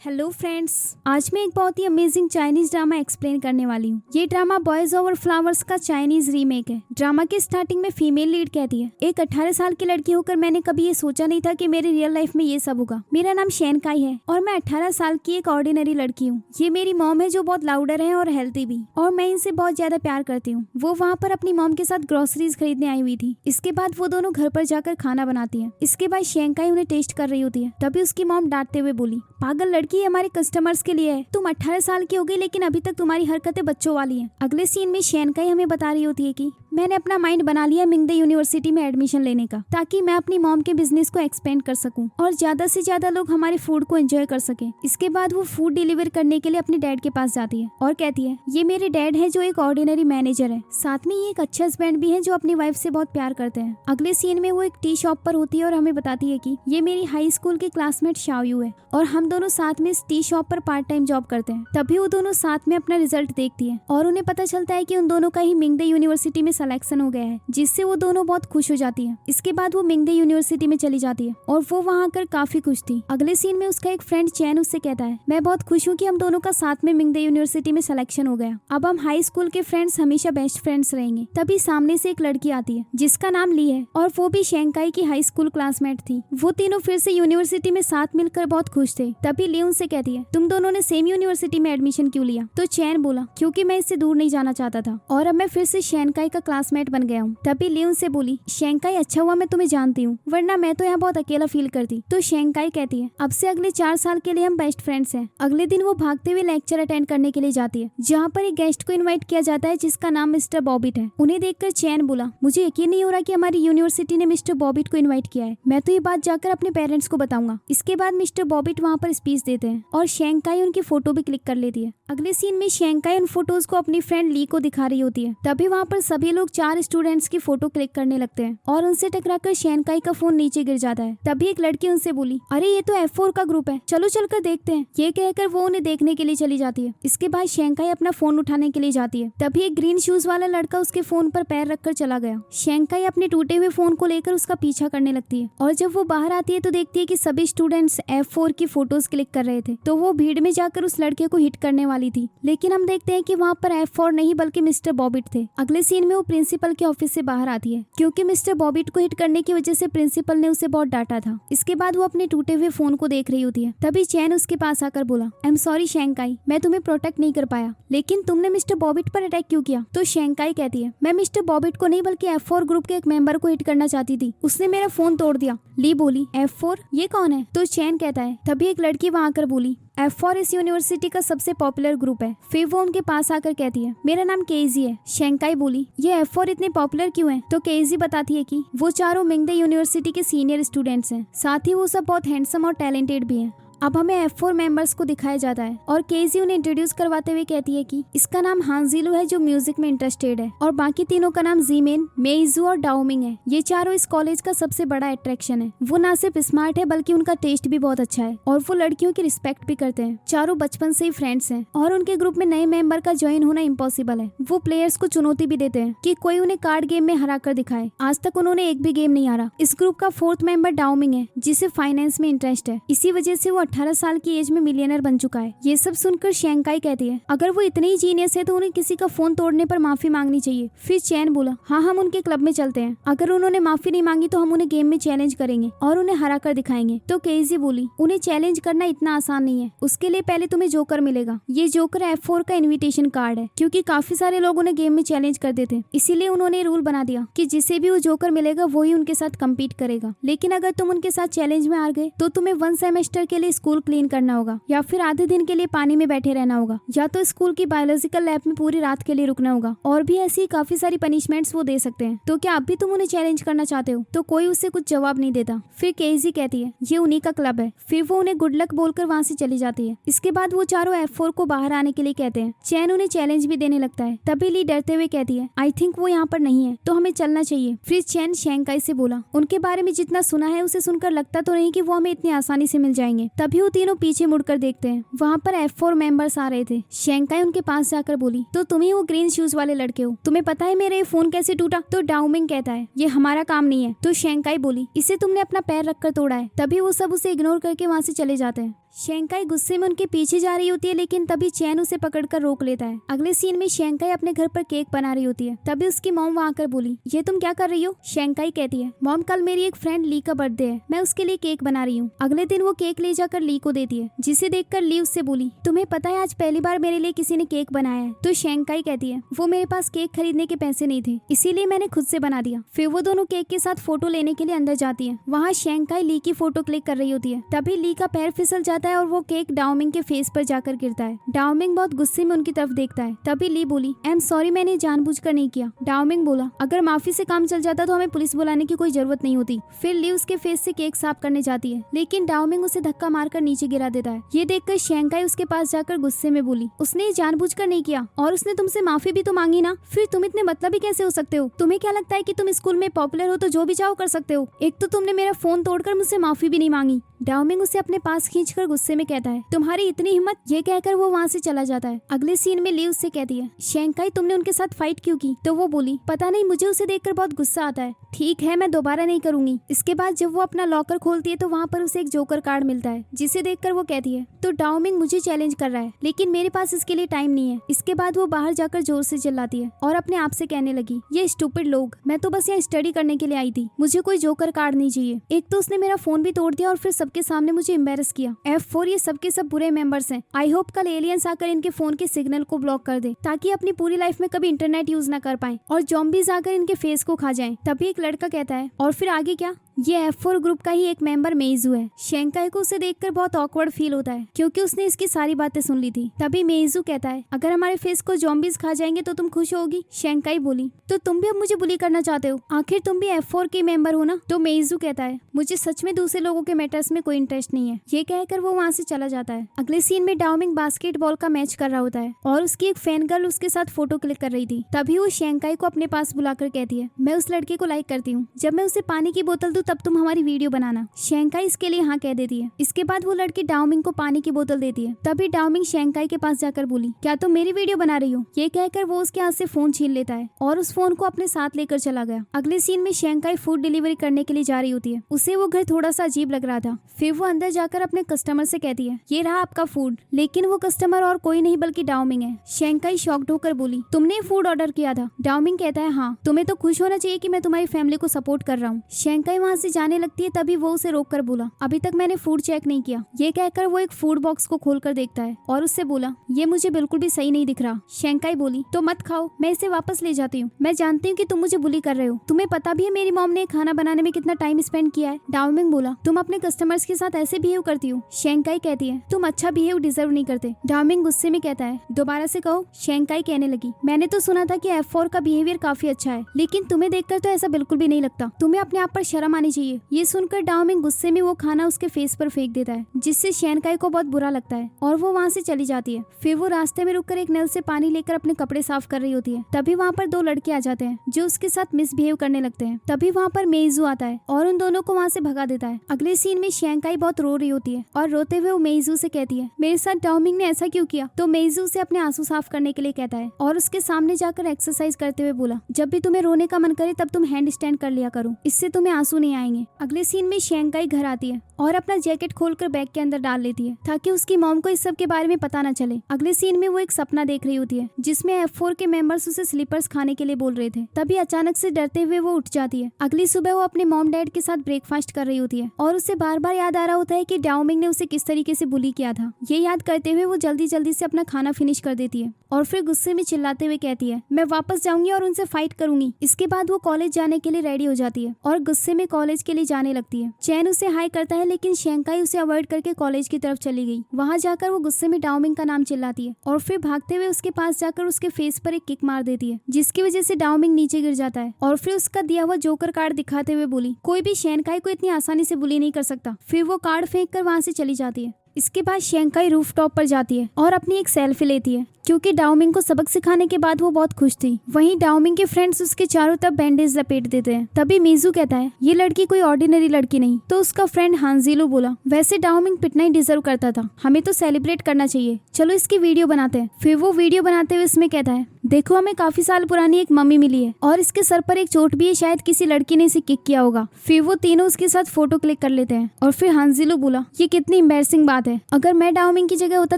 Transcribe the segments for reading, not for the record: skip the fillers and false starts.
Hello friends, आज मैं एक बहुत ही अमेजिंग चाइनीज ड्रामा एक्सप्लेन करने वाली हूँ। ये ड्रामा बॉयज ओवर फ्लावर्स का चाइनीज रीमेक है। ड्रामा के स्टार्टिंग में फीमेल लीड कहती है, एक 18 साल की लड़की होकर मैंने कभी ये सोचा नहीं था कि मेरी रियल लाइफ में ये सब होगा। मेरा नाम शेनकाई है और मैं 18 साल की एक ऑर्डिनरी लड़की हूँ। ये मेरी मॉम है जो बहुत लाउडर है और हेल्थी भी, और मैं इनसे बहुत ज्यादा प्यार करती हूँ। वो वहाँ पर अपनी मॉम के साथ ग्रोसरीज खरीदने आई हुई थी। इसके बाद वो दोनों घर पर जाकर खाना बनाती है। इसके बाद शेनकाई उन्हें टेस्ट कर रही होती है। तभी उसकी मॉम डांटते हुए बोली, पागल लड़की, हमारे कस्टमर्स के लिए है। तुम 18 साल की हो गई लेकिन अभी तक तुम्हारी हरकतें बच्चों वाली हैं। अगले सीन में शेनकाई हमें बता रही होती है कि मैंने अपना माइंड बना लिया मिंगदे यूनिवर्सिटी में एडमिशन लेने का, ताकि मैं अपनी मॉम के बिजनेस को एक्सपेंड कर सकूं और ज्यादा से ज्यादा लोग हमारे फूड को एंजॉय कर सकें। इसके बाद वो फूड डिलीवर करने के लिए अपने डैड के पास जाती है और कहती है, ये मेरे डैड है जो एक ऑर्डिनरी मैनेजर है, साथ में ये एक अच्छा हस्बैंड भी है जो अपनी वाइफ से बहुत प्यार करते हैं। अगले सीन में वो एक टी शॉप पर होती है और हमें बताती है कि ये मेरी हाई स्कूल के क्लासमेट शाओयू है और हम दोनों साथ में इस टी शॉप पर पार्ट टाइम जॉब करते हैं। तभी वो दोनों साथ में अपना रिजल्ट देखती है और उन्हें पता चलता है कि उन दोनों का ही मिंगदे यूनिवर्सिटी में सिलेक्शन हो गया है, जिससे वो दोनों बहुत खुश हो जाती है। इसके बाद वो मिंगदे यूनिवर्सिटी में चली जाती है और वो वहाँ आकर काफी खुश थी। अगले सीन में उसका एक फ्रेंड चैन उससे कहता है, मैं बहुत खुश हूँ कि हम दोनों का साथ में मिंगदे यूनिवर्सिटी में सिलेक्शन हो गया। अब हम हाई स्कूल के फ्रेंड्स हमेशा बेस्ट फ्रेंड्स रहेंगे। तभी सामने से एक लड़की आती है जिसका नाम ली है और वो भी शेंकाई की हाई स्कूल क्लासमेट थी। वो तीनों फिर से यूनिवर्सिटी में साथ मिलकर बहुत खुश थे। तभी ली उनसे कहती है, तुम दोनों ने सेम यूनिवर्सिटी में एडमिशन क्यों लिया? तो चैन बोला, क्योंकि मैं इससे दूर नहीं जाना चाहता था और अब मैं फिर से शेंकाई का क्लासमेट बन गया हूँ। तभी ली उनसे बोली, शेंकाई अच्छा हुआ मैं तुम्हें जानती हूँ, वरना मैं तो यहाँ बहुत अकेला फील करती। तो शेंकाई कहती है, अब से अगले 4 साल के लिए हम बेस्ट फ्रेंड्स हैं। अगले दिन वो भागते हुए लेक्चर अटेंड करने के लिए जाती है, जहाँ पर एक गेस्ट को इन्वाइट किया जाता है जिसका नाम मिस्टर बॉबिट है। उन्हें देखकर चैन बोला, मुझे यकीन नहीं हो रहा कि हमारी यूनिवर्सिटी ने मिस्टर बॉबिट को इन्वाइट किया है। मैं तो ये बात जाकर अपने पेरेंट्स को बताऊंगा। इसके बाद मिस्टर बॉबिट वहाँ पर स्पीच देते हैं और शेंकाई उनकी फोटो भी क्लिक कर लेती है। अगले सीन में शेंकाई उन फोटोज को अपनी फ्रेंड ली को दिखा रही होती है। तभी वहाँ पर सभी लोग 4 स्टूडेंट्स की फोटो क्लिक करने लगते हैं और उनसे टकराकर शेंकाई का फोन नीचे गिर जाता है। तभी एक लड़की उनसे बोली, अरे ये तो F4 का ग्रुप है, चलो चलकर देखते हैं। ये कहकर वो उन्हें देखने के लिए चली जाती है। इसके बाद शेंकाई अपना फोन उठाने के लिए जाती है। तभी एक ग्रीन शूज वाला लड़का उसके फोन पर पैर रखकर चला गया। शेंकाई अपने टूटे हुए फोन को लेकर उसका पीछा करने लगती है और जब वो बाहर आती है तो देखती है कि सभी स्टूडेंट्स F4 की फोटोज क्लिक कर रहे थे। तो वो भीड़ में जाकर उस लड़के को हिट करने वाली थी, लेकिन हम देखते हैं कि वहाँ पर F4 नहीं बल्कि मिस्टर बॉबिट थे। अगले सीन में वो प्रिंसिपल के ऑफिस से बाहर आती है क्योंकि मिस्टर बॉबिट को हिट करने की वजह से प्रिंसिपल ने उसे बहुत डांटा था। इसके बाद वो अपने टूटे हुए फोन को देख रही होती है। तभी चैन उसके पास आकर बोला, आई एम सॉरी शेंकाई, मैं तुम्हें प्रोटेक्ट नहीं कर पाया, लेकिन तुमने मिस्टर बॉबिट पर अटैक क्यों किया? तो शेंकाई कहती है, मैं मिस्टर बॉबिट को नहीं बल्कि F4 ग्रुप के एक मेंबर को हिट करना चाहती थी, उसने मेरा फोन तोड़ दिया। ली बोली, F4 ये कौन है? तो चैन कहता है, तभी एक लड़की वहाँ आकर बोली, F4 इस यूनिवर्सिटी का सबसे पॉपुलर ग्रुप है। फिर वो उनके पास आकर कहती है, मेरा नाम केजी है। शेंकाई बोली, ये F4 इतने पॉपुलर क्यों है? तो केजी बताती है कि वो चारों मिंगदे यूनिवर्सिटी के सीनियर स्टूडेंट्स हैं, साथ ही वो सब बहुत हैंडसम और टैलेंटेड भी हैं। अब हमें F4 मेंबर्स को दिखाया जाता है और केजी उन्हें इंट्रोड्यूस करवाते हुए कहती है कि इसका नाम हांजिलू है जो म्यूजिक में इंटरेस्टेड है और बाकी तीनों का नाम जीमेन, मेइजू और डाओमिंग है। ये चारों इस कॉलेज का सबसे बड़ा अट्रैक्शन है। वो ना सिर्फ स्मार्ट है बल्कि उनका टेस्ट भी बहुत अच्छा है और वो लड़कियों की रिस्पेक्ट भी करते हैं। चारों बचपन से ही फ्रेंड्स हैं और उनके ग्रुप में नए मेंबर का ज्वाइन होना इम्पॉसिबल है। वो प्लेयर्स को चुनौती भी देते हैं कि कोई उन्हें कार्ड गेम में हरा कर दिखाए। आज तक उन्होंने एक भी गेम नहीं हारा। इस ग्रुप का 4th मेंबर डाओमिंग है जिसे फाइनेंस में इंटरेस्ट है। इसी वजह से वो 18 साल की एज में मिलियनर बन चुका है। ये सब सुनकर शेंकाई कहती है, अगर वो इतने ही जीनियस है तो उन्हें किसी का फोन तोड़ने पर माफी मांगनी चाहिए। फिर चैन बोला, हाँ हम उनके क्लब में चलते हैं, अगर उन्होंने माफी नहीं मांगी तो हम उन्हें गेम में चैलेंज करेंगे और उन्हें हरा कर दिखाएंगे। तो केजी बोली, उन्हें चैलेंज करना इतना आसान नहीं है, उसके लिए पहले तुम्हें जोकर मिलेगा। ये जोकर F4 का इन्विटेशन कार्ड है, क्योंकि काफी सारे लोग उन्हें गेम में चैलेंज कर देते, इसीलिए उन्होंने रूल बना दिया कि जिसे भी वो जोकर मिलेगा वही उनके साथ कम्पीट करेगा। लेकिन अगर तुम उनके साथ चैलेंज में हार गए तो तुम्हें 1 सेमेस्टर के लिए स्कूल क्लीन करना होगा, या फिर आधे दिन के लिए पानी में बैठे रहना होगा, या तो स्कूल की बायोलॉजिकल लैब में पूरी रात के लिए रुकना होगा, और भी ऐसी काफी सारी पनिशमेंट्स वो दे सकते हैं। तो क्या अब भी तुम उन्हें चैलेंज करना चाहते हो? तो कोई उससे कुछ जवाब नहीं देता। फिर केजी कहती है, ये उन्हीं का क्लब है। फिर वो उन्हें गुड लक बोलकर वहाँ से चली जाती है। इसके बाद वो चारों F4 को बाहर आने के लिए कहते हैं। चैन उन्हें चैलेंज भी देने लगता है। तभी ली डरते हुए कहती है, आई थिंक वो यहाँ पर नहीं है, तो हमें चलना चाहिए। फिर चैन शेंकाई से बोला, उनके बारे में जितना सुना है उसे सुनकर लगता तो नहीं कि वो हमें इतनी आसानी से मिल जाएंगे। तभी वो तीनों पीछे मुड़कर देखते हैं। वहाँ पर F4 मेंबर्स आ रहे थे। शेंकाई उनके पास जाकर बोली, तो तुम ही वो ग्रीन शूज वाले लड़के हो, तुम्हें पता है मेरा ये फोन कैसे टूटा? तो डाओमिंग कहता है, ये हमारा काम नहीं है। तो शेंकाई बोली, इसे तुमने अपना पैर रखकर तोड़ा है। तभी वो सब उसे इग्नोर करके वहाँ से चले जाते हैं। शेंकाई गुस्से में उनके पीछे जा रही होती है, लेकिन तभी चैन उसे पकड़कर रोक लेता है। अगले सीन में शेंकाई अपने घर पर केक बना रही होती है। तभी उसकी मॉम वहाँ आकर बोली, ये तुम क्या कर रही हो? शेंकाई कहती है, मॉम कल मेरी एक फ्रेंड ली का बर्थडे है, मैं उसके लिए केक बना रही हूँ। अगले दिन वो केक ले जाकर ली को देती है, जिसे देखकर ली उससे बोली, तुम्हें पता है आज पहली बार मेरे लिए किसी ने केक बनाया है? तो शेंकाई कहती है, वो मेरे पास केक खरीदने के पैसे नहीं थे, इसीलिए मैंने खुद से बना दिया। फिर वो दोनों केक के साथ फोटो लेने के लिए अंदर जाती है। वहाँ शेंकाई ली की फोटो क्लिक कर रही होती है। तभी ली का पैर फिसल जाता है और वो केक डाओमिंग के फेस पर जाकर गिरता है। डाओमिंग बहुत गुस्से में उनकी तरफ देखता है। तभी ली बोली, आई एम सॉरी, मैंने जानबूझकर नहीं किया। डाओमिंग बोला, अगर माफी से काम चल जाता तो हमें पुलिस बुलाने की कोई जरूरत नहीं होती। फिर ली उसके फेस से केक साफ करने जाती है, लेकिन डाओमिंग उसे धक्का मारकर नीचे गिरा देता है। ये देखकर शेंकाई उसके पास जाकर गुस्से में बोली, उसने जानबूझकर नहीं किया और उसने तुमसे माफी भी तो मांगी ना, फिर तुम इतने मतलबी कैसे हो सकते हो? तुम्हें क्या लगता है कि तुम स्कूल में पॉपुलर हो तो जो भी चाहो कर सकते हो? एक तो तुमने मेरा फोन तोड़कर मुझसे माफी भी नहीं मांगी। डाओमिंग उसे अपने पास खींचकर गुस्से में कहता है, तुम्हारी इतनी हिम्मत? ये कहकर वो वहाँ से चला जाता है। अगले सीन में ली उससे कहती है, शेंकाई तुमने उनके साथ फाइट क्यों की? तो वो बोली, पता नहीं, मुझे उसे देखकर बहुत गुस्सा आता है। ठीक है, मैं दोबारा नहीं करूंगी। इसके बाद जब वो अपना लॉकर खोलती है तो वहाँ पर उसे एक जोकर कार्ड मिलता है, जिसे देखकर वो कहती है, तो डाओमिंग मुझे चैलेंज कर रहा है, लेकिन मेरे पास इसके लिए टाइम नहीं है। इसके बाद वो बाहर जाकर जोर से चिल्लाती है और अपने आप से कहने लगी, ये स्टूपिड लोग, मैं तो बस यहाँ स्टडी करने के लिए आई थी, मुझे कोई जोकर कार्ड नहीं चाहिए। एक तो उसने मेरा फोन भी तोड़ दिया और फिर सबके सामने मुझे एम्बेरस किया। F4 ये सबके सब बुरे मेंबर्स हैं। आई होप कल एलियंस आकर इनके फोन के सिग्नल को ब्लॉक कर दे, ताकि अपनी पूरी लाइफ में कभी इंटरनेट यूज ना कर पाए और जॉम्बीज आकर इनके फेस को खा जाएं। तभी एक लड़का कहता है, और फिर आगे क्या? ये F4 ग्रुप का ही एक मेंबर मेइजू है। शेंकाई को उसे देखकर बहुत ऑकवर्ड फील होता है, क्योंकि उसने इसकी सारी बातें सुन ली थी। तभी मेइजू कहता है, अगर हमारे फेस को जॉम्बीज खा जाएंगे तो तुम खुश होगी? शेंकाई बोली, तो तुम भी अब मुझे बुली करना चाहते हो? आखिर तुम भी F4 के मेंबर हो ना? तो मेइजू कहता है, मुझे सच में दूसरे लोगों के मैटर्स में कोई इंटरेस्ट नहीं है। ये कहकर वो वहाँ से चला जाता है। अगले सीन में डाओमिंग बास्केटबॉल का मैच कर रहा होता है और उसकी एक फैन गर्ल उसके साथ फोटो क्लिक कर रही थी। तभी वो शेंकाई को अपने पास बुलाकर कहती है, मैं उस लड़के को लाइक करती हूँ, जब मैं उसे पानी की बोतल दूं तब तुम हमारी वीडियो बनाना। शेंकाई इसके लिए हाँ कह देती है। इसके बाद वो लड़की डाओमिंग को पानी की बोतल देती है। तभी डाओमिंग शेंकाई के पास जाकर बोली, क्या तुम मेरी वीडियो बना रही हो? ये कहकर वो उसके हाथ से फोन छीन लेता है और उस फोन को अपने साथ लेकर चला गया। अगले सीन में शेंकाई फूड डिलीवरी करने के लिए जा रही होती है। उसे वो घर थोड़ा सा अजीब लग रहा था। फिर वो अंदर जाकर अपने कस्टमर से कहती है, ये रहा आपका फूड। लेकिन वो कस्टमर और कोई नहीं बल्कि डाओमिंग है। शेंकाई शॉक्ड होकर बोली, तुमने फूड ऑर्डर किया था? डाओमिंग कहता है, हाँ। तुम्हें तो खुश होना चाहिए कि मैं तुम्हारी फैमिली को सपोर्ट कर रहा हूँ। शेंकाई वहाँ से जाने लगती है। तभी वो उसे रोक कर बोला, अभी तक मैंने फूड चेक नहीं किया। ये कहकर वो एक फूड बॉक्स को खोलकर देखता है और उससे बोला, ये मुझे बिल्कुल भी सही नहीं दिख रहा। शेंकाई बोली, तो मत खाओ, मैं इसे वापस ले जाती हूँ। मैं जानती हूँ कि तुम मुझे बुली कर रहे हो। तुम्हें पता भी है मेरी मॉम ने खाना बनाने में कितना टाइम स्पेंड किया है। डाओमिंग बोला, तुम अपने कस्टमर्स के साथ ऐसे बिहेव करती हो? शेंकाई कहती है, तुम अच्छा बिहेव डिजर्व नहीं करते। डाओमिंग गुस्से में कहता है, दोबारा से कहो। शेंकाई कहने लगी, मैंने तो सुना था कि F4 का बिहेवियर काफी अच्छा है, लेकिन तुम्हें देखकर तो ऐसा बिल्कुल भी नहीं लगता। तुम्हें अपने आप पर शर्म आनी चाहिए। ये सुनकर डाओमिंग गुस्से में वो खाना उसके फेस पर फेंक देता है, जिससे शेंकाई को बहुत बुरा लगता है और वो वहाँ से चली जाती है। फिर वो रास्ते में रुककर एक नल से पानी लेकर अपने कपड़े साफ कर रही होती है। तभी वहाँ पर दो लड़के आ जाते हैं जो उसके साथ मिसबिहेव करने लगते हैं। तभी वहाँ पर मेइजू आता है और उन दोनों को वहाँ से भगा देता है। अगले सीन में शेंकाई बहुत रो रही होती है और रोते हुए वो मेइजू से कहती है, मेरे साथ डाओमिंग ने ऐसा क्यों किया? तो मेइजू से अपने आंसू साफ करने के लिए कहता है और उसके सामने जाकर एक्सरसाइज करते हुए बोला, जब भी तुम्हें रोने का मन करे तब तुम हैंड स्टैंड कर लिया करो, इससे तुम्हें आंसू नहीं आएंगे। अगले सीन में शेंकाई घर आती है और अपना जैकेट खोलकर बैग के अंदर डाल लेती है ताकि उसकी मॉम को इस सब के बारे में पता न चले। अगले सीन में वो एक सपना देख रही होती है जिसमें F4 के मेंबर्स उसे स्लीपर्स खाने के लिए बोल रहे थे। तभी अचानक से डरते हुए वो उठ जाती है। अगली सुबह वो अपने मॉम डैड के साथ ब्रेकफास्ट कर रही होती है और उसे बार बार याद आ रहा होता है कि डाओमिंग ने उसे किस तरीके से बुली किया था। ये याद करते हुए वो जल्दी जल्दी से अपना खाना फिनिश कर देती है और फिर गुस्से में चिल्लाते हुए कहती है, मैं वापस जाऊंगी और उनसे फाइट करूंगी। इसके बाद वो कॉलेज जाने के लिए रेडी हो जाती है और गुस्से में कॉलेज के लिए जाने लगती है। चैन उसे हाई करता है, लेकिन शेंकाई उसे अवॉइड करके कॉलेज की तरफ चली गई। वहां जाकर वो गुस्से में डाओमिंग का नाम चिल्लाती है और फिर भागते हुए उसके पास जाकर उसके फेस पर एक किक मार देती है, जिसकी वजह से डाओमिंग नीचे गिर जाता है और फिर उसका दिया हुआ जोकर कार्ड दिखाते हुए बोली, कोई भी शेंकाई को इतनी आसानी से बुली नहीं कर सकता। फिर वो कार्ड फेंक कर वहां से चली जाती है। इसके बाद शेंकाई रूफटॉप पर जाती है और अपनी एक सेल्फी लेती है, क्योंकि डाओमिंग को सबक सिखाने के बाद वो बहुत खुश थी। वहीं डाओमिंग के फ्रेंड्स उसके चारों तरफ बैंडेज लपेट देते हैं। तभी मीजू कहता है, ये लड़की कोई ऑर्डिनरी लड़की नहीं। तो उसका फ्रेंड हांजिलो बोला, वैसे डाओमिंग पिटना ही डिजर्व करता था, हमें तो सेलिब्रेट करना चाहिए, चलो इसकी वीडियो बनाते हैं। फिर वो वीडियो बनाते हुए इसमें कहता है, देखो हमें काफी साल पुरानी एक मम्मी मिली है और इसके सर पर एक चोट भी है, शायद किसी लड़की ने इसे किक किया होगा। फिर वो तीनों उसके साथ फोटो क्लिक कर लेते हैं और फिर हांजिलो बोला, ये कितनी एम्बैरसिंग बात बात है, अगर मैं डाओमिंग की जगह होता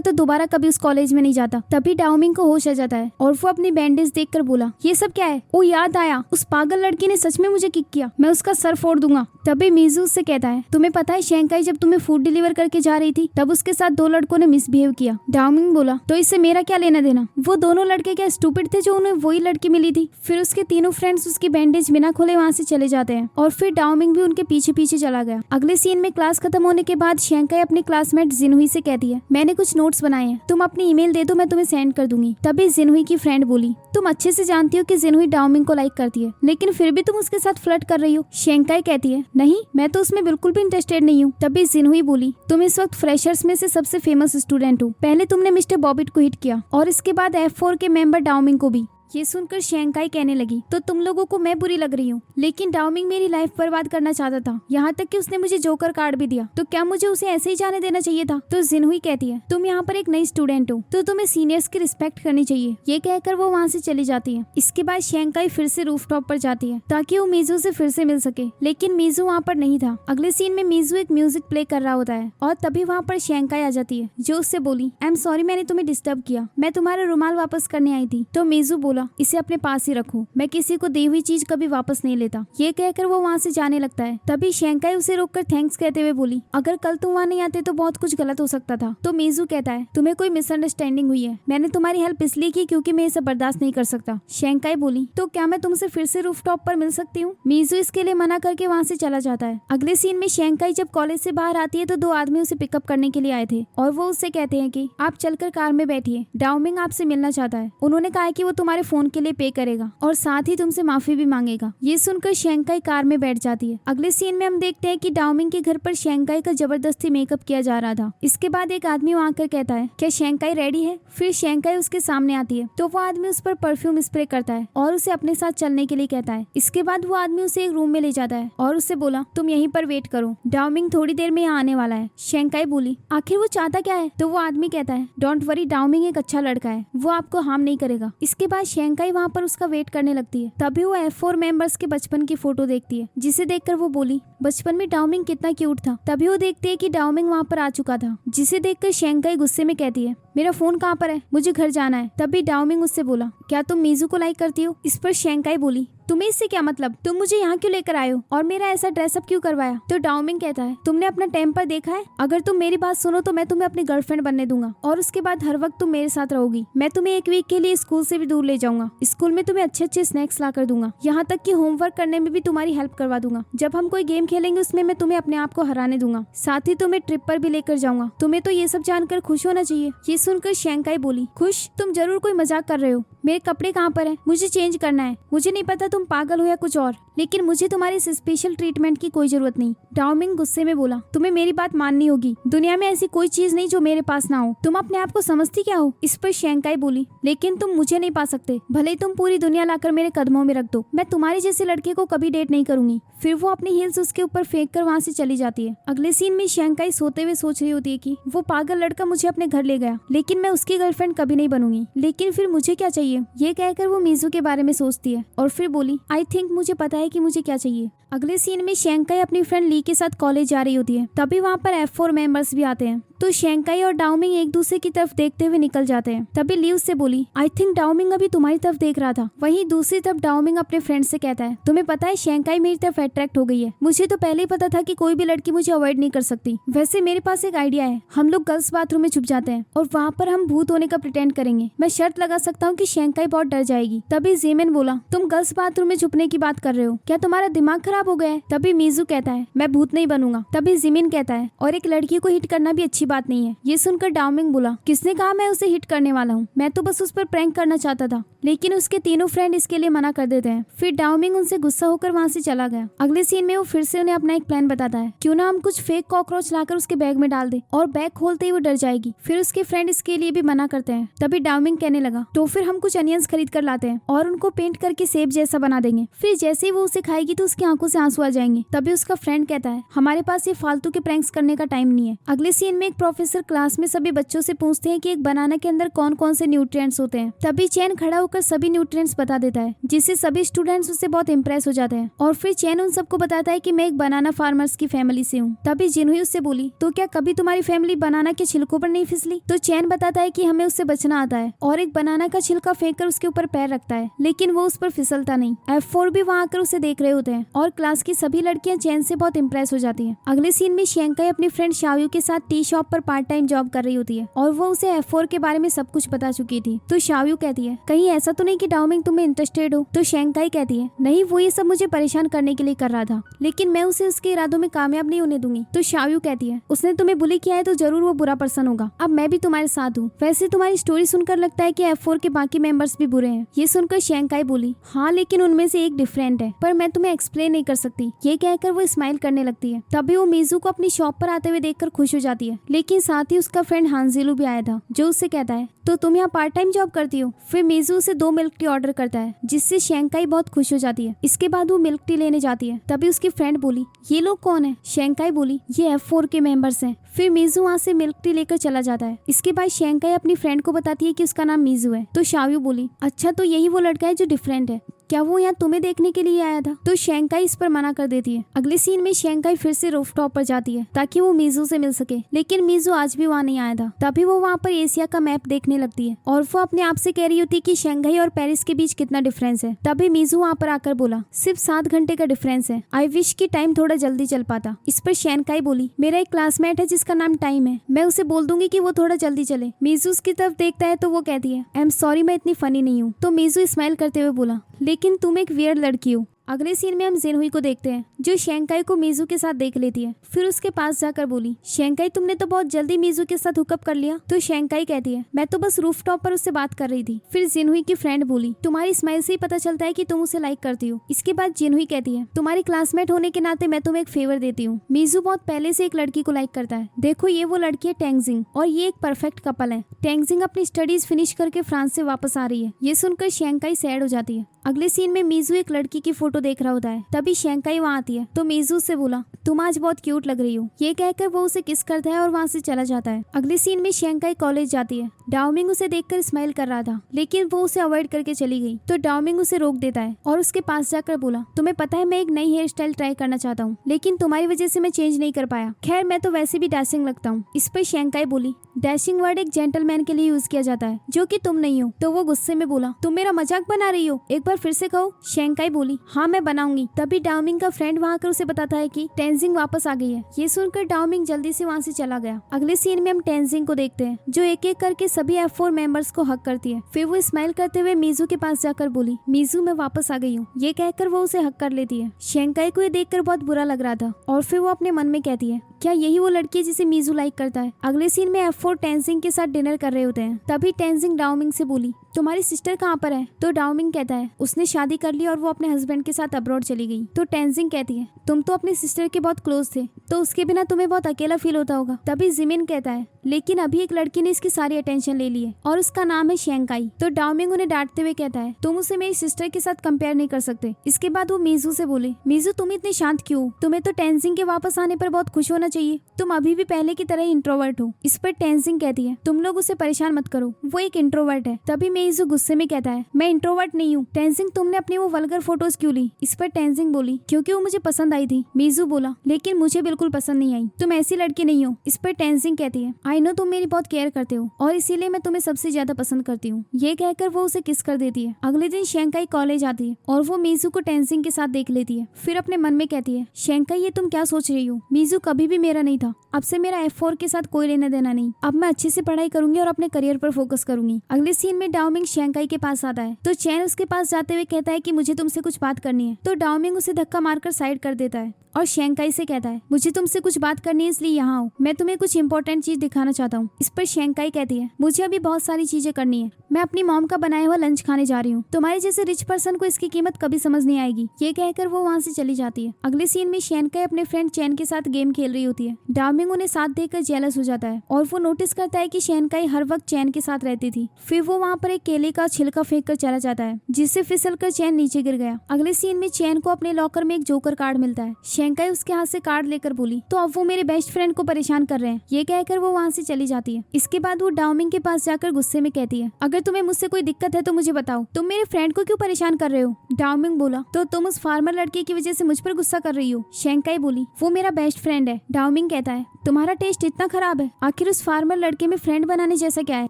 तो दोबारा कभी उस कॉलेज में नहीं जाता। तभी डाओमिंग को होश आ जाता है और वो अपनी बैंडेज देखकर बोला, ये सब क्या है? वो याद आया, उस पागल लड़की ने सच में मुझे किक किया, मैं उसका सर फोड़ दूंगा। तभी मीजू उससे कहता है, तुम्हें पता है शैंकाई जब तुम्हें फूड डिलीवर करके जा रही थी तब उसके साथ 2 लड़कों ने मिसबिहेव किया। डाओमिंग बोला, तो इससे मेरा क्या लेना देना? वो दोनों लड़के क्या स्टूपिड थे जो उन्हें वही लड़की मिली थी? फिर उसके तीनों फ्रेंड्स उसकी बैंडेज बिना खोले वहाँ से चले जाते हैं और फिर डाओमिंग भी उनके पीछे पीछे चला गया। अगले सीन में क्लास खत्म होने के बाद शैंकाई अपनी क्लासमेट जिनहुई से कहती है, मैंने कुछ नोट्स बनाए हैं, तुम अपनी ईमेल दे दो, मैं तुम्हें सेंड कर दूंगी। तभी जिनहुई की फ्रेंड बोली, तुम अच्छे से जानती हो कि जिनहुई डाओमिंग को लाइक करती है, लेकिन फिर भी तुम उसके साथ फ्लर्ट कर रही हो। शैंकाई कहती है, नहीं, मैं तो उसमें बिल्कुल भी इंटरेस्टेड नहीं हूँ। तभी जिनहुई बोली, तुम इस वक्त फ्रेशर्स में से सबसे फेमस स्टूडेंट हो, पहले तुमने मिस्टर बॉबिट को हिट किया और इसके बाद F4 के मेंबर डाओमिंग को भी। ये सुनकर शैंकाई कहने लगी, तो तुम लोगों को मैं बुरी लग रही हूँ, लेकिन डाओमिंग मेरी लाइफ बर्बाद करना चाहता था, यहाँ तक कि उसने मुझे जोकर कार्ड भी दिया, तो क्या मुझे उसे ऐसे ही जाने देना चाहिए था? तो जिनहुई कहती है, तुम यहाँ पर एक नई स्टूडेंट हो तो तुम्हें सीनियर्स की रिस्पेक्ट करनी चाहिए। ये कहकर वो वहाँ से चली जाती है। इसके बाद शैंकाई फिर से रूफटॉप पर जाती है ताकि वो मीजू से फिर से मिल सके, लेकिन मीजू वहाँ पर नहीं था। अगले सीन में मीजू एक म्यूजिक प्ले कर रहा होता है और तभी वहाँ पर शैंकाई आ जाती है जो उससे बोली, आई एम सॉरी मैंने तुम्हें डिस्टर्ब किया, मैं तुम्हारा रुमाल वापस करने आई थी। तो मीजू बोला, इसे अपने पास ही रखो, मैं किसी को दी हुई चीज कभी वापस नहीं लेता। ये कहकर वो वहाँ से जाने लगता है। तभी शैंकाई उसे रोककर थैंक्स कहते हुए बोली, अगर कल तुम वहाँ नहीं आते तो बहुत कुछ गलत हो सकता था। तो मीजू कहता है, तुम्हें कोई मिसअंडरस्टैंडिंग हुई है, मैंने तुम्हारी हेल्प इसलिए की क्योंकि मैं इसे बर्दाश्त नहीं कर सकता। शैंकाई बोली, तो क्या मैं तुमसे फिर से रूफटॉप पर मिल सकती हूँ? मीजू इसके लिए मना करके वहाँ से चला जाता है। अगले सीन में शैंकाई जब कॉलेज से बाहर आती है तो 2 आदमी उसे पिकअप करने के लिए आए थे और वो उससे कहते हैं कि आप चलकर कार में बैठिए, डाओमिंग आपसे मिलना चाहता है। उन्होंने कहा कि वो तुम्हारे फोन के लिए पे करेगा और साथ ही तुमसे माफी भी मांगेगा। ये सुनकर शैंकाई कार में बैठ जाती है। अगले सीन में हम देखते हैं कि डाओमिंग के घर पर शैंकाई का जबरदस्ती मेकअप किया जा रहा था। इसके बाद एक आदमी वहाँ आकर कहता है, क्या शैंकाई रेडी है? फिर शैंकाई उसके सामने आती है तो वो आदमी उस पर परफ्यूम स्प्रे करता है और उसे अपने साथ चलने के लिए कहता है। इसके बाद वो आदमी उसे एक रूम में ले जाता है और उससे बोला, तुम यहीं पर वेट करो, डाओमिंग थोड़ी देर में यहाँ आने वाला है। शैंकाई बोली, आखिर वो चाहता क्या है? तो वो आदमी कहता है, डोंट वरी, डाओमिंग एक अच्छा लड़का है, वो आपको हार्म नहीं करेगा। इसके बाद शैंकाई वहाँ पर उसका वेट करने लगती है। तभी वो F4 मेंबर्स के बचपन की फोटो देखती है, जिसे देखकर वो बोली, बचपन में डाओमिंग कितना क्यूट था। तभी वो देखती है कि डाओमिंग वहाँ पर आ चुका था, जिसे देखकर शैंकाई गुस्से में कहती है, मेरा फोन कहाँ पर है, मुझे घर जाना है। तभी डाओमिंग उससे बोला, क्या तुम मीजू को लाइक करती हो? इस पर शैंकाई बोली, तुम्हें इससे क्या मतलब, तुम मुझे यहाँ क्यों लेकर आए हो और मेरा ऐसा ड्रेसअप क्यों करवाया? तो डाओमिंग कहता है, तुमने अपना टेम्पर देखा है? अगर तुम मेरी बात सुनो तो मैं तुम्हें अपनी गर्लफ्रेंड बनने दूंगा और उसके बाद हर वक्त तुम मेरे साथ रहोगी। मैं तुम्हें 1 वीक के लिए स्कूल से भी दूर ले जाऊंगा, स्कूल में तुम्हें अच्छे अच्छे स्नैक्स ला कर दूंगा, यहाँ तक कि होमवर्क करने में भी तुम्हारी हेल्प करवा दूंगा। जब हम कोई गेम खेलेंगे उसमें मैं तुम्हें अपने आप को हराने दूंगा, साथ ही तुम्हें ट्रिप पर भी लेकर जाऊंगा। तुम्हें तो ये सब जानकर खुश होना चाहिए। ये सुनकर शैंकाई बोली, खुश? तुम जरूर कोई मजाक कर रहे हो, मेरे कपड़े कहाँ पर हैं? मुझे चेंज करना है। मुझे नहीं पता तुम पागल हो या कुछ और, लेकिन मुझे तुम्हारे इस स्पेशल ट्रीटमेंट की कोई जरूरत नहीं। डाओमिंग गुस्से में बोला, तुम्हें मेरी बात माननी होगी, दुनिया में ऐसी कोई चीज नहीं जो मेरे पास ना हो, तुम अपने आप को समझती क्या हो? इस पर शैंकाई बोली, लेकिन तुम मुझे नहीं पा सकते, भले ही तुम पूरी दुनिया लाकर मेरे कदमों में रख दो, मैं तुम्हारे जैसे लड़के को कभी डेट नहीं करूंगी। फिर वो अपनी हील्स उसके ऊपर फेंक कर वहाँ से चली जाती है। अगले सीन में शैंकाई सोते हुए सोच रही होती है कि वो पागल लड़का मुझे अपने घर ले गया, लेकिन मैं उसकी गर्लफ्रेंड कभी नहीं बनूंगी, लेकिन फिर मुझे क्या चाहिए? ये कहकर वो मीजू के बारे में सोचती है और फिर बोली, आई थिंक मुझे पता है कि मुझे क्या चाहिए। अगले सीन में शैंकाई अपनी फ्रेंड ली के साथ कॉलेज जा रही होती है। तभी वहाँ पर F4 मेंबर्स भी आते हैं तो शैंकाई और डाओमिंग एक दूसरे की तरफ देखते हुए निकल जाते हैं। तभी ली उससे बोली, आई थिंक डाओमिंग अभी तुम्हारी तरफ देख रहा था। वहीं दूसरी तरफ डाओमिंग अपने फ्रेंड से कहता है, तुम्हें पता है शैंकाई मेरी तरफ अट्रैक्ट हो गई है, मुझे तो पहले ही पता था कि कोई भी लड़की मुझे अवॉइड नहीं कर सकती। वैसे मेरे पास एक आइडिया है, हम लोग गर्ल्स बाथरूम में छुप जाते हैं और वहाँ पर हम भूत होने का प्रिटेंड करेंगे। मैं शर्त लगा सकता हूँ कि शैंकाई बहुत डर जाएगी। तभी जेमिन बोला, तुम गर्ल्स बाथरूम में छुपने की बात कर रहे हो, क्या तुम्हारा दिमाग खराब हो गया है? तभी मीजू कहता है, मैं भूत नहीं बनूंगा। तभी जिमिन कहता है, और एक लड़की को हिट करना भी अच्छी बात नहीं है। ये सुनकर डाओमिंग बोला, किसने कहा मैं उसे हिट करने वाला हूँ, मैं तो बस उस पर प्रैंक करना चाहता था। लेकिन उसके तीनों फ्रेंड इसके लिए मना कर देते हैं। फिर डाओमिंग उनसे गुस्सा होकर वहाँ से चला गया। अगले सीन में वो फिर से उन्हें अपना एक प्लान बताता है, क्यों ना हम कुछ फेक कॉकरोच लाकर उसके बैग में डाल दे और बैग खोलते ही वो डर जाएगी। फिर उसके फ्रेंड इसके लिए भी मना करते हैं। तभी डाओमिंग कहने लगा, तो फिर हम कुछ अनियंस खरीद कर लाते हैं और उनको पेंट करके सेब जैसा बना देंगे, फिर जैसे ही वो उसे खाएगी तो उसकी आंखों से आंसू आ जाएंगे। तभी उसका फ्रेंड कहता है, हमारे पास ये फालतू के प्रैंक्स करने का टाइम नहीं है। अगले सीन में एक प्रोफेसर क्लास में सभी बच्चों से पूछते हैं कि एक बनाना के अंदर कौन कौन से न्यूट्रिएंट्स होते हैं। तभी चैन खड़ा होकर सभी न्यूट्रिएंट्स बता देता है, जिससे सभी स्टूडेंट्स उससे बहुत इंप्रेस हो जाते हैं। और फिर चैन उन सबको बताता है कि मैं एक बनाना फार्मर्स की फैमिली से हूँ। तभी जिनहुई उससे बोली, तो क्या कभी तुम्हारी फैमिली बनाना के छिलकों पर नहीं फिसली? तो चैन बताता है कि हमें उससे बचना आता है और एक बनाना का छिलका फेंक कर उसके ऊपर पैर रखता है, लेकिन वो उस पर फिसलता नहीं। F4 भी वहाँ आकर उसे देख रहे होते हैं और क्लास की सभी लड़कियां चैन से बहुत इंप्रेस हो जाती हैं। अगले सीन में शेंकाई अपनी फ्रेंड शाओयू के साथ टी शॉप पर पार्ट टाइम जॉब कर रही होती है और वो उसे F4 के बारे में सब कुछ बता चुकी थी। तो शाओयू कहती है, कहीं ऐसा तो नहीं कि डाओमिंग तुम्हें इंटरेस्टेड हो? तो शेंकाई कहती है, नहीं, वो ये सब मुझे परेशान करने के लिए कर रहा था, लेकिन मैं उसे उसके इरादों में कामयाब नहीं होने दूंगी। तो शाओयू कहती है, उसने तुम्हें बुली किया है तो जरूर वो बुरा पर्सन होगा। अब मैं भी तुम्हारे साथ हूँ। वैसे तुम्हारी स्टोरी सुनकर लगता है कि F4 के बाकी मेंबर्स भी बुरे हैं। ये सुनकर शेंकाई बोली, हाँ, लेकिन उनमें से एक डिफरेंट है, पर मैं तुम्हें एक्सप्लेन नहीं कर सकती। ये कहकर वो स्माइल करने लगती है। तभी वो मीजू को अपनी शॉप पर आते हुए देखकर खुश हो जाती है, लेकिन साथ ही उसका फ्रेंड हानजिलू भी आया था, जो उससे कहता है, तो तुम यहाँ पार्ट टाइम जॉब करती हो? फिर मीजू उसे 2 मिल्क टी ऑर्डर करता है, जिससे शेंकाई बहुत खुश हो जाती है। इसके बाद वो मिल्क टी लेने जाती है। तभी उसकी फ्रेंड बोली, ये लोग कौन है? शेंकाई बोली, ये F4 के मेंबर्स हैं। फिर मीजू वहाँ से मिल्क टी लेकर चला जाता है। इसके बाद शेंकाई अपनी फ्रेंड को बताती है कि उसका नाम मीजू है। तो शाओयू बोली, अच्छा, तो यही वो लड़का है जो डिफरेंट है। क्या वो यहाँ तुम्हें देखने के लिए आया था? तो शेंकाई इस पर मना कर देती है। अगले सीन में शेंकाई फिर से रूफटॉप पर जाती है ताकि वो मीजू से मिल सके, लेकिन मीजू आज भी वहाँ नहीं आया था। तभी वो वहाँ पर एशिया का मैप देखने लगती है और वो अपने आप से कह रही होती है कि शंघाई और पेरिस के बीच कितना डिफरेंस है। तभी मीजू वहाँ पर आकर बोला, सिर्फ 7 घंटे का डिफरेंस है। आई विश की टाइम थोड़ा जल्दी चल पाता। इस पर शेंकाई बोली, मेरा एक क्लासमेट है जिसका नाम टाइम है, मैं उसे बोल दूंगी कि वो थोड़ा जल्दी चले। मीजू उसकी तरफ देखता है तो वो कहती है, आई एम सॉरी, मैं इतनी फनी नहीं हूँ। तो मीजू स्माइल करते हुए बोला, लेकिन तुम एक वियर्ड लड़की हो। अगले सीन में हम जिनहुई को देखते हैं, जो शेंकाई को मीजू के साथ देख लेती है। फिर उसके पास जाकर बोली, शेंकाई, तुमने तो बहुत जल्दी मीजू के साथ हुकअप कर लिया। तो शेंकाई कहती है, मैं तो बस रूफटॉप पर उससे बात कर रही थी। फिर जिनहुई की फ्रेंड बोली, तुम्हारी स्माइल से ही पता चलता है कि तुम उसे लाइक करती हो। इसके बाद जिनहुई कहती है, तुम्हारी क्लासमेट होने के नाते मैं तुम्हें एक फेवर देती हूँ। मीजू बहुत पहले से एक लड़की को लाइक करता है। देखो, ये वो लड़की है टेंगजिंग, और ये एक परफेक्ट कपल है। टेंगजिंग अपनी स्टडीज फिनिश करके फ्रांस से वापस आ रही है। ये सुनकर शेंकाई सैड हो जाती है। अगले सीन में मीजू एक लड़की की फोटो देख रहा होता है। तभी शेंकाई वहाँ आती है तो मीजू से बोला, तुम आज बहुत क्यूट लग रही हो। ये कहकर वो उसे किस करता है और वहाँ से चला जाता है। अगले सीन में शेंकाई कॉलेज जाती है। डाओमिंग उसे देखकर स्माइल कर रहा था, लेकिन वो उसे अवॉइड करके चली गई। तो डाओमिंग उसे रोक देता है और उसके पास जाकर बोला, तुम्हें पता है मैं एक नई हेयर स्टाइल ट्राई करना चाहता हूँ, लेकिन तुम्हारी वजह से मैं चेंज नहीं कर पाया। खैर, मैं तो वैसे भी डैशिंग लगता हूँ। इस पर शेंकाई बोली, डैशिंग वर्ड एक जेंटलमैन के लिए यूज किया जाता है, जो कि तुम नहीं हो। तो वो गुस्से में बोला, तुम मेरा मजाक बना रही हो, एक बार फिर से कहो। शेंकाई बोली, हाँ, मैं बनाऊंगी। तभी डाओमिंग का फ्रेंड वहाँ आकर उसे बताता है कि टेंजिंग वापस आ गई है। ये सुनकर डाओमिंग जल्दी से वहाँ से चला गया। अगले सीन में हम टेंजिंग को देखते हैं, जो एक एक करके सभी F4 मेंबर्स को हक करती है। फिर वो स्माइल करते हुए मीजू के पास जाकर बोली, मीजू, मैं वापस आ गई हूँ। ये कहकर वो उसे हक कर लेती है। शेंकाई को ये देखकर बहुत बुरा लग रहा था और फिर वो अपने मन में कहती है, क्या यही वो लड़की है जिसे मीजू लाइक करता है? अगले सीन में F4 टेंजिंग के साथ डिनर कर रहे होते हैं। तभी टेंजिंग डाओमिंग से बोली, तुम्हारी सिस्टर कहाँ पर है? तो डाओमिंग कहता है, उसने शादी कर ली और वो अपने हस्बैंड के साथ अब्रॉड चली गई। तो टेंजिंग कहती है, तुम तो अपनी सिस्टर के बहुत क्लोज थे, तो उसके बिना तुम्हें बहुत अकेला फील होता होगा। तभी जिमिन कहता है, लेकिन अभी एक लड़की ने इसकी सारी अटेंशन ले ली है और उसका नाम है शेंकाई। तो डाओमिंग उन्हें डांटते हुए कहता है, तुम उसे मेरी सिस्टर के साथ कंपेयर नहीं कर सकते। इसके बाद वो मीजू से बोले, मीजू, तुम इतने शांत क्यों हो? तुम्हें तो टेंजिंग के वापस आने पर बहुत खुश होना चाहिए। तुम अभी भी पहले की तरह इंट्रोवर्ट हो। इस पर टेंजिंग कहती है, तुम लोग उसे परेशान मत करो, वो एक इंट्रोवर्ट है। तभी मीजू गुस्से में कहता है, मैं इंट्रोवर्ट नहीं हूँ। टेंजिंग, तुमने अपनी वो वल्गर फोटोज क्यों ली? इस पर टेंजिंग बोली, क्योंकि वो मुझे पसंद आई थी। मीजू बोला, लेकिन मुझे बिल्कुल पसंद नहीं आई, तुम ऐसी लड़की नहीं हो। इस पर टेंजिंग कहती है, आई नो तुम मेरी बहुत केयर करते हो और इसीलिए मैं तुम्हें सबसे ज्यादा पसंद करती हूँ। ये कहकर वो उसे किस कर देती है। अगले दिन शेंकाई कॉलेज आती है और वो मीजू को टेंजिंग के साथ देख लेती है। फिर अपने मन में कहती है, शेंकाई, ये तुम क्या सोच रही हो? मीजू कभी भी मेरा नहीं था। अब से मेरा F4 के साथ कोई लेना देना नहीं। अब मैं अच्छे से पढ़ाई करूंगी और अपने करियर पर फोकस करूंगी। अगले सीन में डाओमिंग शेंकाई के पास आता है तो चैन उसके पास जाते हुए कहता है कि मुझे तुमसे कुछ बात करनी है। तो डाओमिंग उसे धक्का मारकर साइड कर देता है और शेंकाई से कहता है, मुझे तुमसे कुछ बात करनी है, इसलिए यहाँ आओ, मैं तुम्हें कुछ इंपॉर्टेंट चीज दिखाना चाहता हूँ। इस पर शेंकाई कहती है, मुझे अभी बहुत सारी चीजें करनी है, मैं अपनी मॉम का बनाया हुआ लंच खाने जा रही हूँ। तुम्हारे जैसे रिच पर्सन को इसकी कीमत कभी समझ नहीं आएगी। ये कहकर वो वहाँ से चली जाती है। अगले सीन में शेंकाई अपने फ्रेंड चैन के साथ गेम खेल रही होती है। डाओमिंग उन्हें साथ देखकर जेलस हो जाता है और वो नोटिस करता है कि शेंकाई हर वक्त चैन के साथ रहती थी। फिर वो वहाँ पर एक केले का छिलका फेंक कर चला जाता है, जिससे फिसल कर चैन नीचे गिर गया। अगले सीन में चैन को अपने लॉकर में एक जोकर कार्ड मिलता है। शेंकाई उसके हाथ से कार्ड लेकर बोली, तो अब वो मेरे बेस्ट फ्रेंड को परेशान कर रहे हैं। ये कहकर वो वहाँ से चली जाती है। इसके बाद वो डाओमिंग के पास जाकर गुस्से में कहती है, अगर तुम्हें मुझसे कोई दिक्कत है तो मुझे बताओ, तुम मेरे फ्रेंड को क्यों परेशान कर रहे हो? डाओमिंग बोला, तो तुम उस फार्मर लड़के की वजह से मुझ पर गुस्सा कर रही हो? शेंकाई बोली, वो मेरा बेस्ट फ्रेंड है। डाओमिंग कहता है, तुम्हारा टेस्ट इतना खराब है, आखिर उस फार्मर लड़के में फ्रेंड बनाने जैसा क्या है?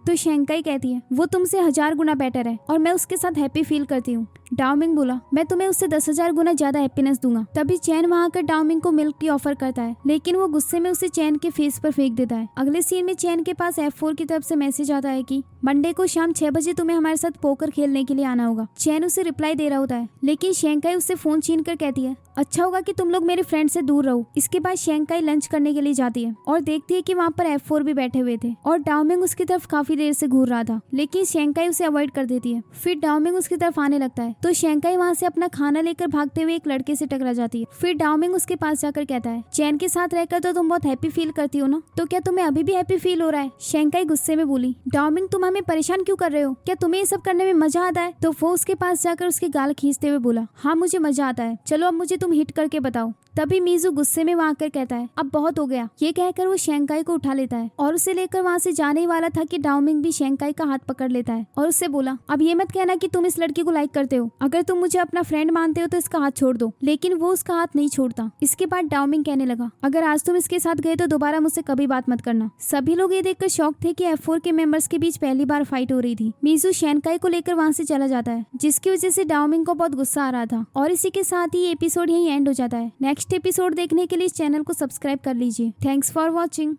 तो शेंकाई कहती है, वो तुमसे 1000 गुना बेटर है और मैं उसके साथ हैप्पी फील करती हूँ। डाओमिंग बोला, मैं तुम्हें उससे 10,000 गुना ज्यादा हैप्पीनेस दूंगा। तभी चैन वहाँ आकर डाओमिंग को मिल्क की ऑफर करता है, लेकिन वो गुस्से में उसे चैन के फेस पर फेंक देता है। अगले सीन में चैन के पास F4 की तरफ से मैसेज आता है कि मंडे को शाम 6 बजे तुम्हें हमारे साथ पोकर खेलने के लिए आना होगा। चैन उसे रिप्लाई दे रहा होता है, लेकिन शेंकाई उससे फोन छीन कर कहती है, अच्छा होगा कि तुम लोग मेरे फ्रेंड से दूर रहो। इसके बाद शेंकाई लंच करने के लिए जाती है और देखती है कि वहाँ पर F4 भी बैठे हुए थे और डाओमिंग उसकी तरफ काफी देर से घूर रहा था, लेकिन शेंकाई उसे अवॉइड कर देती है। फिर डाओमिंग उसकी तरफ आने लगता है तो शेंकाई वहाँ से अपना खाना लेकर भागते हुए एक लड़के से टकरा जाती है। फिर डाओमिंग उसके पास जाकर कहता है, चैन के साथ रहकर तो तुम बहुत हैप्पी फील करती हो ना, तो क्या तुम्हें अभी भी हैप्पी फील हो रहा है? शेंकाई गुस्से में बोली, डाओमिंग तुम हमें परेशान क्यों कर रहे हो? क्या तुम्हें ये सब करने में मजा आता है? तो वो उसके पास जाकर उसके गाल खींचते हुए बोला, हाँ मुझे मजा आता है, चलो अब मुझे तुम हिट करके बताओ। तभी मीजू गुस्से में वहाँ आकर कहता है, अब बहुत हो गया। ये कहकर वो शेंकाई को उठा लेता है और उसे लेकर वहाँ से जाने ही वाला था कि डाओमिंग भी शेंकाई का हाथ पकड़ लेता है और उससे बोला, अब ये मत कहना कि तुम इस लड़की को लाइक करते हो, अगर तुम मुझे अपना फ्रेंड मानते हो तो इसका हाथ छोड़ दो। लेकिन वो उसका हाथ नहीं छोड़ता। इसके बाद डाओमिंग कहने लगा, अगर आज तुम इसके साथ गए तो दोबारा मुझसे कभी बात मत करना। सभी लोग ये देखकर शॉक थे कि F4 के मेंबर्स के बीच पहली बार फाइट हो रही थी। मीजू शेंकाई को लेकर वहाँ से चला जाता है, जिसकी वजह से डाओमिंग को बहुत गुस्सा आ रहा था। और इसी के साथ ही एपिसोड यहीं एंड हो जाता है। नेक्स्ट एपिसोड देखने के लिए इस चैनल को सब्सक्राइब कर लीजिए। Thanks for watching.